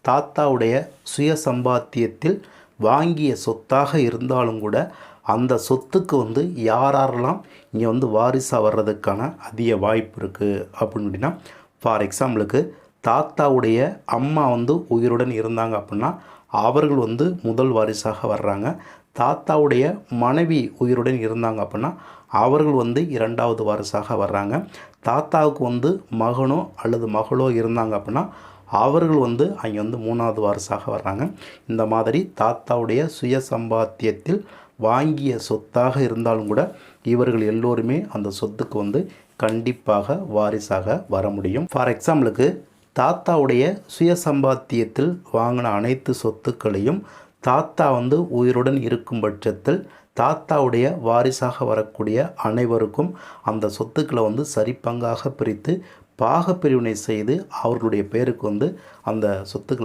தாத்தாவுடைய சுய சம்பாத்தியத்தில் வாங்கிய சொத்தாக இருந்தாலும் கூட அந்த சொத்துக்கு வந்து யாரெல்லாம் இங்கே வந்து வாரிசாக வர்றதுக்கான அதிக வாய்ப்பு இருக்குது அப்படின்னு அப்படின்னா, ஃபார் எக்ஸாம்பிளுக்கு தாத்தாவுடைய அம்மா வந்து உயிருடன் இருந்தாங்க அப்படின்னா அவர்கள் வந்து முதல் வாரிசாக வர்றாங்க. தாத்தாவுடைய மனைவி உயிருடன் இருந்தாங்க அப்படின்னா அவர்கள் வந்து இரண்டாவது வாரிசாக வர்றாங்க. தாத்தாவுக்கு வந்து மகனோ அல்லது மகளோ இருந்தாங்க அப்படின்னா அவர்கள் வந்து அங்கே வந்து மூணாவது வாரிசாக வர்றாங்க. இந்த மாதிரி தாத்தாவுடைய சுய சம்பாத்தியத்தில் வாங்கிய சொத்தாக இருந்தாலும் கூட இவர்கள் எல்லோருமே அந்த சொத்துக்கு வந்து கண்டிப்பாக வாரிசாக வர முடியும். ஃபார் எக்ஸாம்பிளுக்கு தாத்தாவுடைய சுய சம்பாத்தியத்தில் வாங்கின அனைத்து சொத்துக்களையும் தாத்தா வந்து உயிருடன் இருக்கும் பட்சத்தில் தாத்தாவுடைய வாரிசாக வரக்கூடிய அனைவருக்கும் அந்த சொத்துக்களை வந்து சரிப்பங்காக பிரித்து பாகப்பிரிவினை செய்து அவர்களுடைய பேருக்கு வந்து அந்த சொத்துக்களை